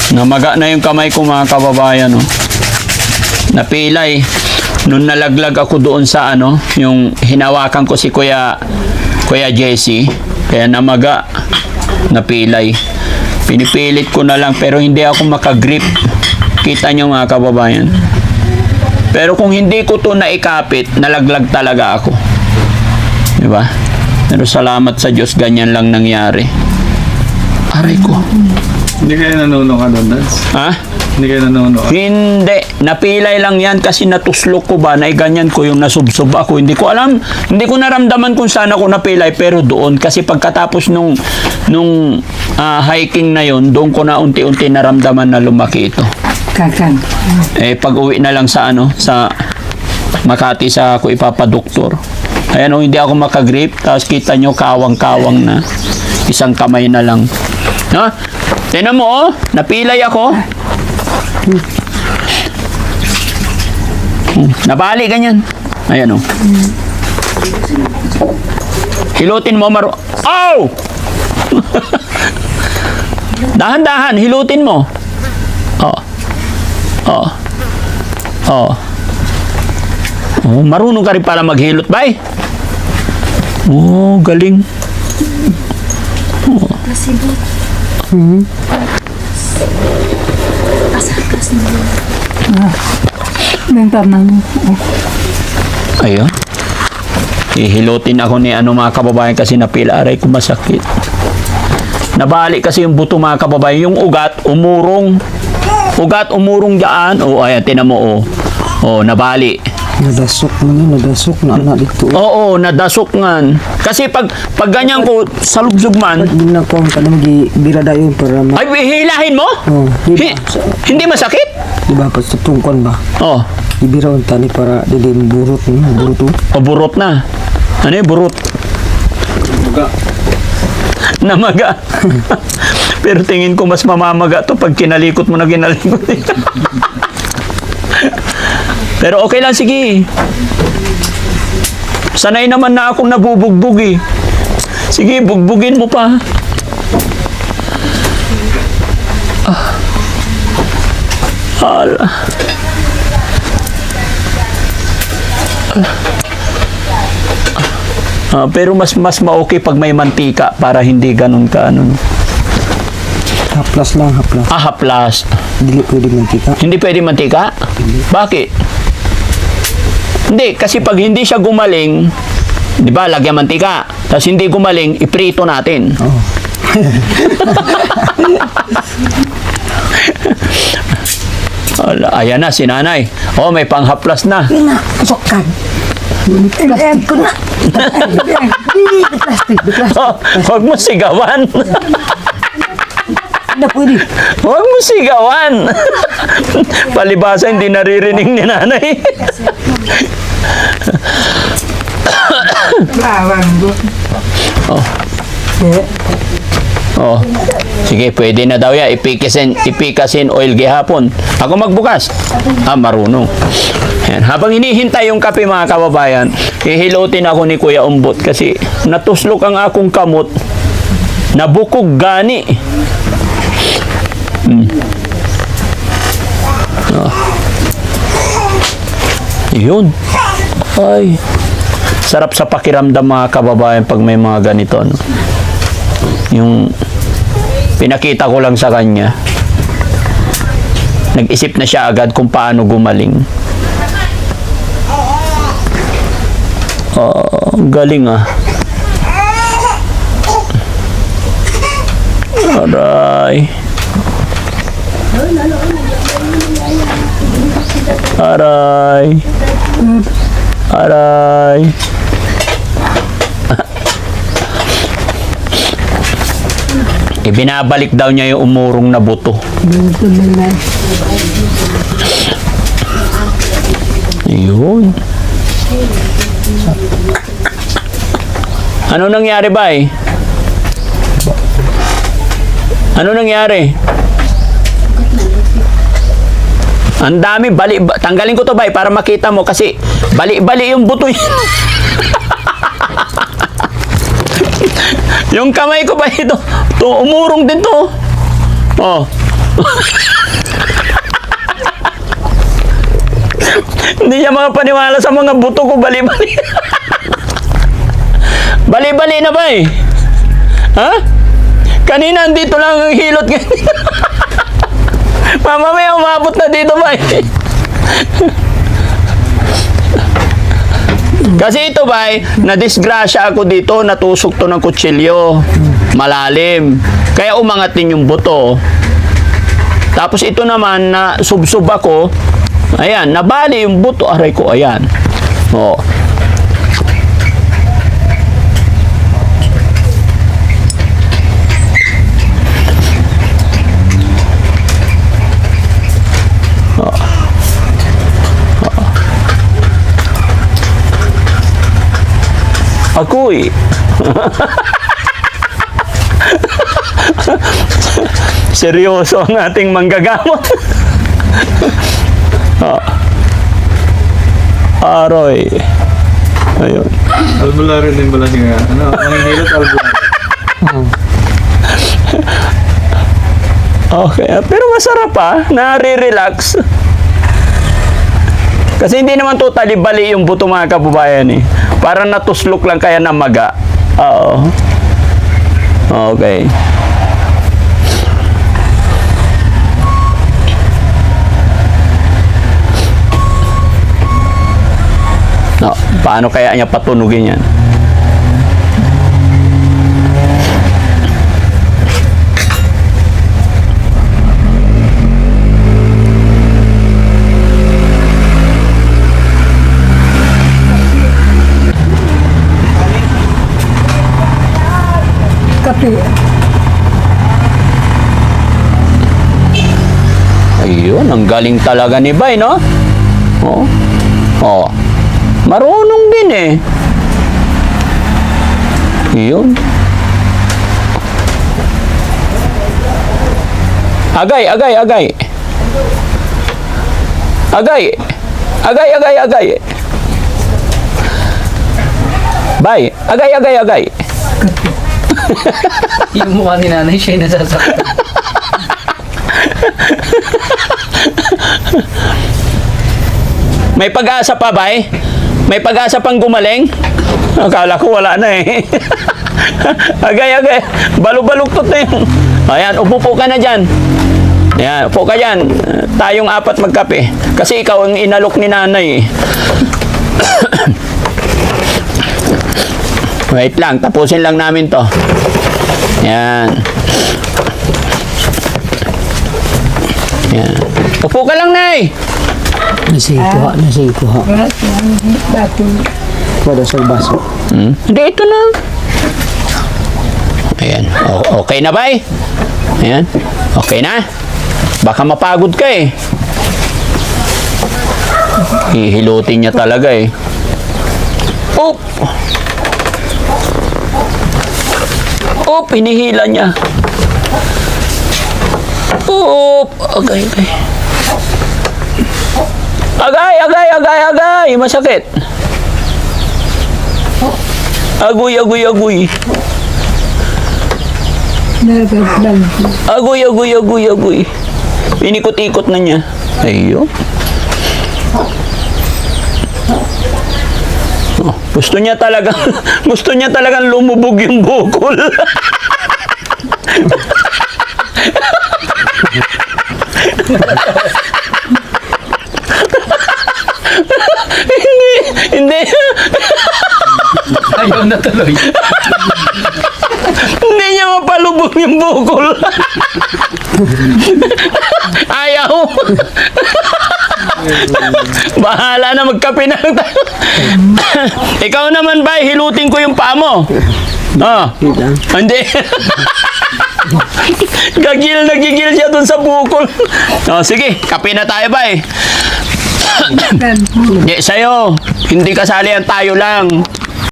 Namaga na yung kamay ko mga kababayan. Oh. Napilay. Nung nalaglag ako doon sa yung hinawakan ko si Kuya Jesse. Kaya namaga. Napilay. Pinipilit ko na lang pero hindi ako makagrip. Kita nyo mga kababayan. Pero kung hindi ko to naikapit, nalaglag talaga ako. Diba? Pero salamat sa Diyos, ganyan lang nangyari. Aray ko. Hindi kayo nanuno ka doon, Dads? Ha? Hindi kayo nanuno ka? Hindi. Napilay lang yan kasi natuslok ko ba na ganyan ko yung nasubsob ako. Hindi ko alam. Hindi ko naramdaman kung saan ako napilay pero doon. Kasi pagkatapos nung hiking na yon, doon ko na unti-unti naramdaman na lumaki ito. Kakan. Pag uwi na lang sa sa Makati sa ako ipapadoktor. Ayan o, hindi ako makagrip. Tapos kita nyo kawang-kawang na. Isang kamay na lang. Ha? Tignan mo oh, napilay ako. Nabali ganyan. Ayan oh. Hilutin mo Ow! Dahan-dahan, hilutin mo. Oh. Oh. Oh. Oh, marunong ka rin pala maghilot, bay. Oh, galing. Oh. Asakas na. Bentar na. Ayun. Hihilutin ako ni mga kababayan kasi napila aray ko masakit. Nabali kasi yung buto mga kababayan. Yung ugat, umurong. Ugat, umurong dyan. O, ayan, tinan mo, o. O, nabali. Nadasok mo nadasok na anak dito. Oo, nadasok nga. Kasi pag ganyan ko, salubsog man. Hindi na ko ang kanang birada yun para Ay, hilahin mo? Oh, Hindi masakit? Diba pa sa tungkon ba? Oh, Ibira ang tani para dili burot burot. o burot na. Ano yung burot? Buga. Namaga. Pero tingin ko mas mamamaga to pag kinalikot mo na kinalikot. Pero okay lang, sige. Sanay naman na akong nabubugbog eh. Sige, bugbugin mo pa. Hala. Pero mas ma-okay pag may mantika para hindi ganun ka Haplas lang, haplas. haplas. Dili pwede mantika. Hindi pwede mantika? Bakit? Hindi, kasi pag hindi siya gumaling, di ba, lagyan mantika. Tapos hindi gumaling, iprito natin. Oh. Ayan na, si nanay. Oh, may panghaplas na. Ina, sokan. Plastic ko na. Plastic. Oh, huwag mo sigawan. Hindi pwede. Huwag mo sigawan. Palibasa, hindi naririnig ni nanay. Bawang do. Oh. Oh. Sige, pwede na daw yan. Ipikasin oil gihapon. Ako magbukas. Marunong. Ayan. Habang hinihintay yung kape mga kababayan, hihilutin ako ni Kuya Umbot kasi natuslok ang akong kamot. Nabukog gani. Oh. Yun. Ay. Sarap sa pakiramdam mga kababayan pag may mga ganito. No? Yung pinakita ko lang sa kanya. Nag-isip na siya agad kung paano gumaling. Galing ah. Aray. Aray. Aray. Ibinabalik daw niya yung umurong na buto. Yun. Ano nangyari ba eh? Ano nangyari? Ang dami, tanggalin ko to ba para makita mo kasi bali-bali yung buto yan. Yung kamay ko ba ito? Umurong din to. Oh. Hindi niya mga paniwala sa mga buto ko, bali-bali. Bali-bali na ba eh? Ha? Kanina andito lang ang hilot ganito. Mamamaya umabot na dito ba eh? Kasi ito ba na-disgrasya ako dito, natusok to ng kutsilyo. Malalim. Kaya umangat din yung buto. Tapos ito naman, na subsub ako, ayan, nabali yung buto. Aray ko, ayan. Oh. Ako'y seryoso ang ating manggagamot. Aroy. Ayun. Albularyo din pala siya. Ano, nanghihilot albularyo. Okay, pero masarap nare-relax. Kasi hindi naman totally bali yung buto mga kababayan eh. Parang natuslok lang kaya na maga. Oo. Okay. No, paano kaya niya patunugin yan? Kape. Ayun, ang galing talaga ni Bay, no? Oh. Oh. Marunong din eh. Yun. Agay, agay, agay. Agay. Agay, agay, agay. Bay, agay, agay, agay. Yung mukha ni nanay, siya yung nasasaktan. May pag-asa pa, Bay? May pag-asa pang gumaling? Akala ko wala na eh. Agay, agay. Balog-balugtot na yun. Ayan, upo ka na dyan. Ayan, upo ka dyan. Tayong apat magkape. Kasi ikaw ang inalok ni nanay eh. Wait lang, tapusin lang namin to. Ayan. Ayan. Upo ka lang, Nay. Nasikuha. Dati. Wala sa baso. Hindi, ito na. Ayan. Okay na, Bay? Ayan. Okay na? Baka mapagod ka eh. Hihilutin niya talaga eh. Oop! Oop! Hinihila niya. Oop! Agay, agay. Agay, agay, agay, agay! Masakit. Agoy, agoy, agoy. Nagaglag. Agoy, agoy, agoy, agoy. Inikot-ikot na niya. Ayun. Oh, gusto niya talagang lumubog yung bukol. Hindi. Ayaw na tuloy. Hindi niya mapalubog yung bukol. Ayaw. Bahala na, magkape na lang tayo. Ikaw naman ba, hilutin ko yung paa mo. Hindi. Nagigil siya dun sa bukol. Sige, kape na tayo ba eh. Sa'yo, hindi kasali yan, tayo lang.